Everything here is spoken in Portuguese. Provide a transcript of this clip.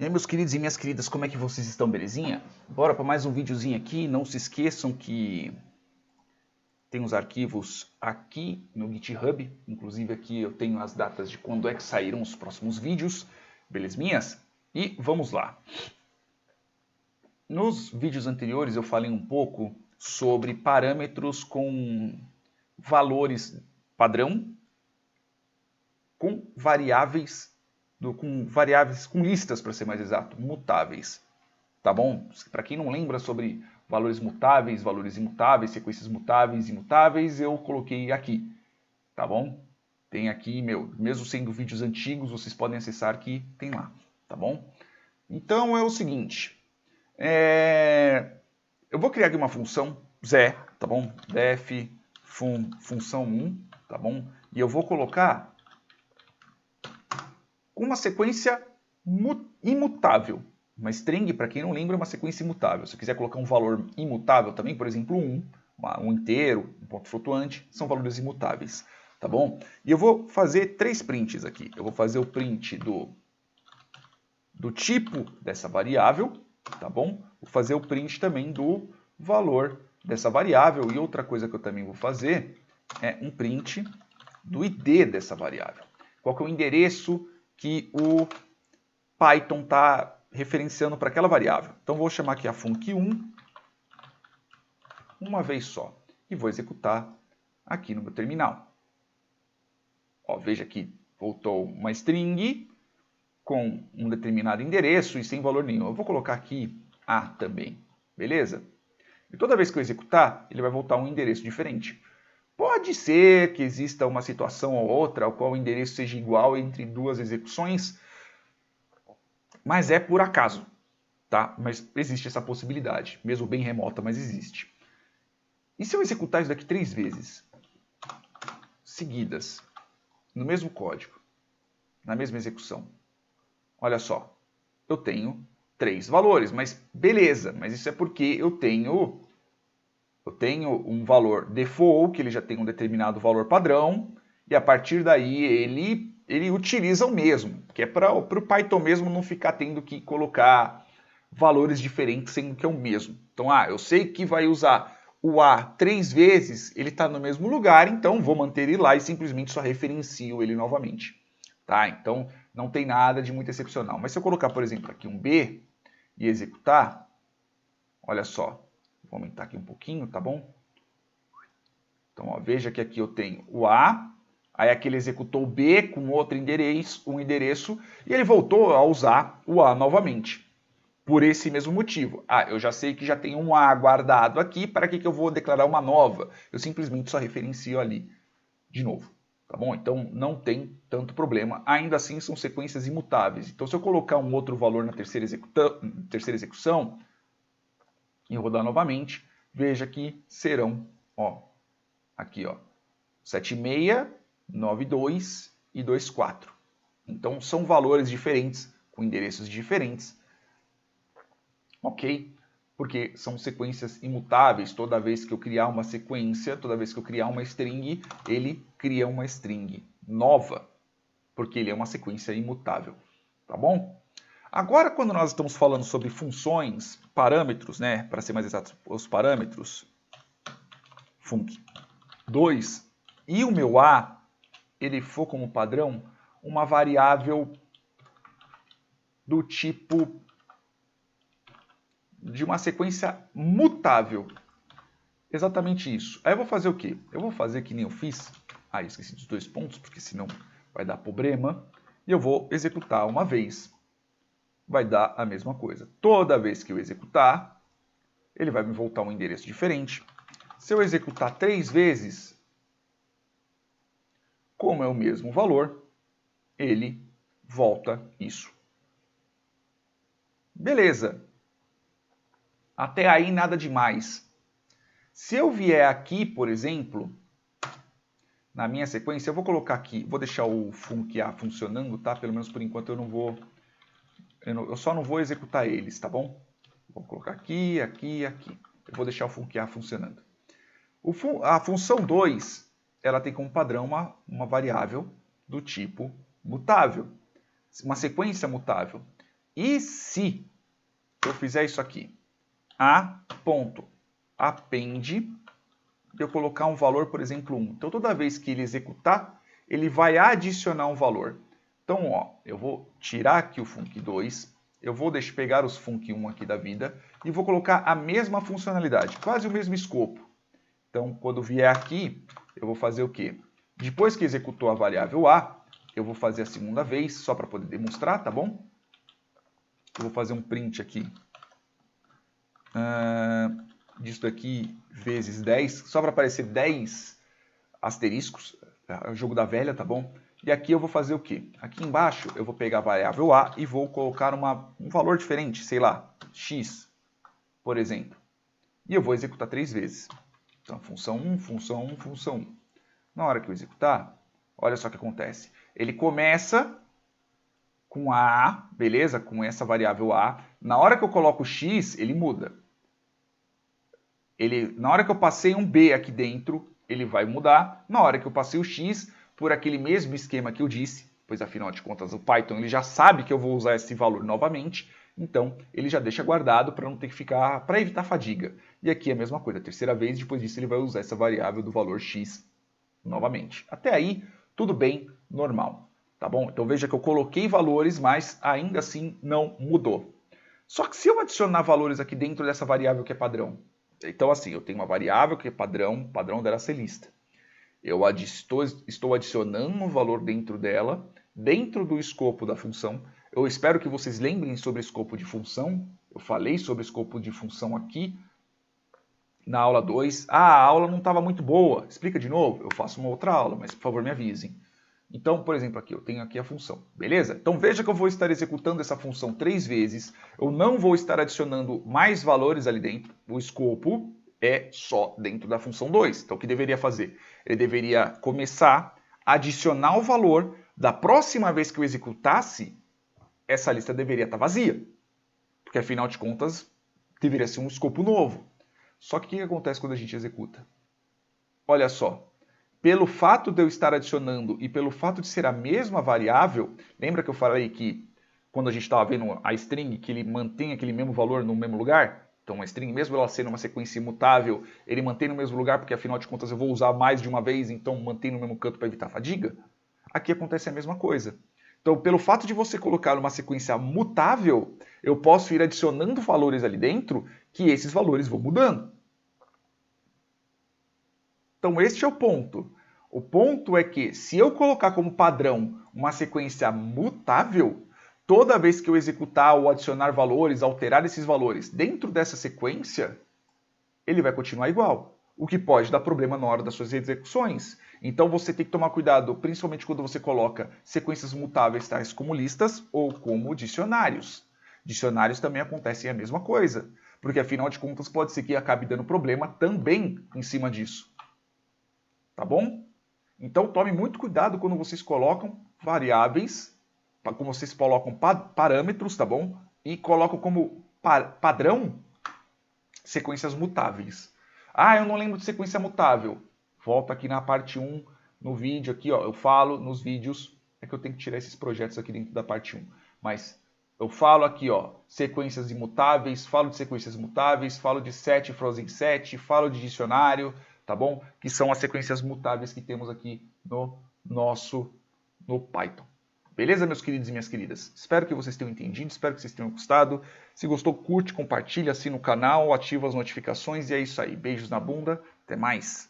E aí, meus queridos e minhas queridas, como é que vocês estão, belezinha? Bora para mais um videozinho aqui. Não se esqueçam que tem os arquivos aqui no GitHub. Inclusive aqui eu tenho as datas de quando é que saíram os próximos vídeos. Belezinhas? E vamos lá. Nos vídeos anteriores eu falei um pouco sobre parâmetros com valores padrão, com variáveis com listas, para ser mais exato, mutáveis. Tá bom? Para quem não lembra sobre valores mutáveis, valores imutáveis, sequências mutáveis e imutáveis, eu coloquei aqui. Tá bom? Tem aqui, mesmo sendo vídeos antigos, vocês podem acessar que tem lá. Tá bom? Então é o seguinte. Eu vou criar aqui uma função, Zé, tá bom? Def função 1, tá bom? E eu vou colocar uma sequência imutável. Uma string, para quem não lembra, é uma sequência imutável. Se eu quiser colocar um valor imutável também, por exemplo, um inteiro, um ponto flutuante, são valores imutáveis, tá bom? E eu vou fazer 3 prints aqui. Eu vou fazer o print do tipo dessa variável, tá bom? Vou fazer o print também do valor dessa variável. E outra coisa que eu também vou fazer é um print do ID dessa variável. Qual que é o endereço que o Python está referenciando para aquela variável. Então vou chamar aqui a func1 uma vez só e vou executar aqui no meu terminal. Ó, veja que voltou uma string com um determinado endereço e sem valor nenhum. Eu vou colocar aqui A também, beleza? E toda vez que eu executar, ele vai voltar um endereço diferente. Pode ser que exista uma situação ou outra ao qual o endereço seja igual entre duas execuções, mas é por acaso, tá? Mas existe essa possibilidade, mesmo bem remota, mas existe. E se eu executar isso daqui 3 vezes, seguidas, no mesmo código, na mesma execução? Olha só, eu tenho 3 valores, mas beleza, mas isso é porque eu tenho um valor default, que ele já tem um determinado valor padrão, e a partir daí ele utiliza o mesmo, que é para o Python mesmo não ficar tendo que colocar valores diferentes, sendo que é o mesmo. Então, eu sei que vai usar o A 3 vezes, ele está no mesmo lugar, então vou manter ele lá e simplesmente só referencio ele novamente. Tá? Então, não tem nada de muito excepcional. Mas se eu colocar, por exemplo, aqui um B e executar, olha só, vou aumentar aqui um pouquinho, tá bom? Então, ó, veja que aqui eu tenho o A, aí aqui ele executou o B com outro endereço, e ele voltou a usar o A novamente. Por esse mesmo motivo. Eu já sei que já tem um A guardado aqui, para que eu vou declarar uma nova? Eu simplesmente só referencio ali de novo. Tá bom? Então não tem tanto problema. Ainda assim são sequências imutáveis. Então se eu colocar um outro valor na terceira execução, e rodar novamente, veja que serão, ó, aqui, ó, 76, 92 e 24. Então são valores diferentes, com endereços diferentes, ok? Porque são sequências imutáveis. Toda vez que eu criar uma sequência, toda vez que eu criar uma string, ele cria uma string nova, porque ele é uma sequência imutável, tá bom? Agora, quando nós estamos falando sobre funções, parâmetros, né, para ser mais exato, os parâmetros, func2, e o meu A, ele for como padrão uma variável do tipo de uma sequência mutável. Exatamente isso. Aí eu vou fazer o quê? Eu vou fazer que nem eu fiz. Esqueci dos 2 pontos, porque senão vai dar problema. E eu vou executar uma vez. Vai dar a mesma coisa. Toda vez que eu executar, ele vai me voltar um endereço diferente. Se eu executar 3 vezes, como é o mesmo valor, ele volta isso. Beleza. Até aí nada demais. Se eu vier aqui, por exemplo, na minha sequência, eu vou colocar aqui, vou deixar o func_a funcionando, tá? Pelo menos por enquanto eu não vou, eu só não vou executar eles, tá bom? Vou colocar aqui, aqui, aqui. Eu vou deixar o func_a funcionando. A função 2, ela tem como padrão uma variável do tipo mutável, uma sequência mutável. E se eu fizer isso aqui? A.append, eu colocar um valor, por exemplo, 1. Então, toda vez que ele executar, ele vai adicionar um valor. Então, ó, eu vou tirar aqui o func2, eu vou pegar os func1 aqui da vida e vou colocar a mesma funcionalidade, quase o mesmo escopo. Então, quando vier aqui, eu vou fazer o quê? Depois que executou a variável A, eu vou fazer a segunda vez, só para poder demonstrar, tá bom? Eu vou fazer um print aqui disso daqui vezes 10, só para aparecer 10 asteriscos, é o jogo da velha, tá bom? E aqui eu vou fazer o quê? Aqui embaixo eu vou pegar a variável A e vou colocar um valor diferente, sei lá, x, por exemplo. E eu vou executar 3 vezes. Então, função 1, função 1, função 1. Na hora que eu executar, olha só o que acontece. Ele começa com A, beleza? Com essa variável A. Na hora que eu coloco x, ele muda. Na hora que eu passei um B aqui dentro, ele vai mudar. Na hora que eu passei o x, por aquele mesmo esquema que eu disse, pois afinal de contas o Python ele já sabe que eu vou usar esse valor novamente, então ele já deixa guardado para não ter que ficar, para evitar fadiga. E aqui é a mesma coisa, a terceira vez, depois disso ele vai usar essa variável do valor x novamente. Até aí, tudo bem, normal. Tá bom? Então veja que eu coloquei valores, mas ainda assim não mudou. Só que se eu adicionar valores aqui dentro dessa variável que é padrão, então assim, eu tenho uma variável que é padrão, padrão dela ser lista. Eu estou adicionando um valor dentro dela, dentro do escopo da função. Eu espero que vocês lembrem sobre escopo de função. Eu falei sobre escopo de função aqui na aula 2. Ah, a aula não estava muito boa. Explica de novo. Eu faço uma outra aula, mas por favor me avisem. Então, por exemplo, aqui eu tenho aqui a função, beleza? Então veja que eu vou estar executando essa função 3 vezes. Eu não vou estar adicionando mais valores ali dentro. O escopo é só dentro da função 2. Então o que deveria fazer? Ele deveria começar a adicionar o valor. Da próxima vez que eu executasse, essa lista deveria estar vazia. Porque afinal de contas, deveria ser um escopo novo. Só que o que acontece quando a gente executa? Olha só, pelo fato de eu estar adicionando e pelo fato de ser a mesma variável, lembra que eu falei que quando a gente estava vendo a string, que ele mantém aquele mesmo valor no mesmo lugar? Então a string, mesmo ela sendo uma sequência imutável, ele mantém no mesmo lugar, porque afinal de contas eu vou usar mais de uma vez, então mantém no mesmo canto para evitar fadiga? Aqui acontece a mesma coisa. Então, pelo fato de você colocar uma sequência mutável, eu posso ir adicionando valores ali dentro, que esses valores vão mudando. Então, este é o ponto. O ponto é que, se eu colocar como padrão uma sequência mutável, toda vez que eu executar ou adicionar valores, alterar esses valores dentro dessa sequência, ele vai continuar igual. O que pode dar problema na hora das suas execuções. Então você tem que tomar cuidado, principalmente quando você coloca sequências mutáveis tais como listas ou como dicionários. Dicionários também acontecem a mesma coisa, porque afinal de contas pode ser que acabe dando problema também em cima disso. Tá bom? Então tome muito cuidado quando vocês colocam variáveis, como vocês colocam parâmetros, tá bom? E colocam como padrão sequências mutáveis. Ah, eu não lembro de sequência mutável. Volta aqui na parte 1, no vídeo aqui, ó, eu falo nos vídeos, é que eu tenho que tirar esses projetos aqui dentro da parte 1, mas eu falo aqui, ó, sequências imutáveis, falo de sequências mutáveis, falo de set, frozen set, falo de dicionário, tá bom? Que são as sequências mutáveis que temos aqui no Python. Beleza, meus queridos e minhas queridas? Espero que vocês tenham entendido, espero que vocês tenham gostado. Se gostou, curte, compartilha, assina o canal, ativa as notificações e é isso aí. Beijos na bunda, até mais!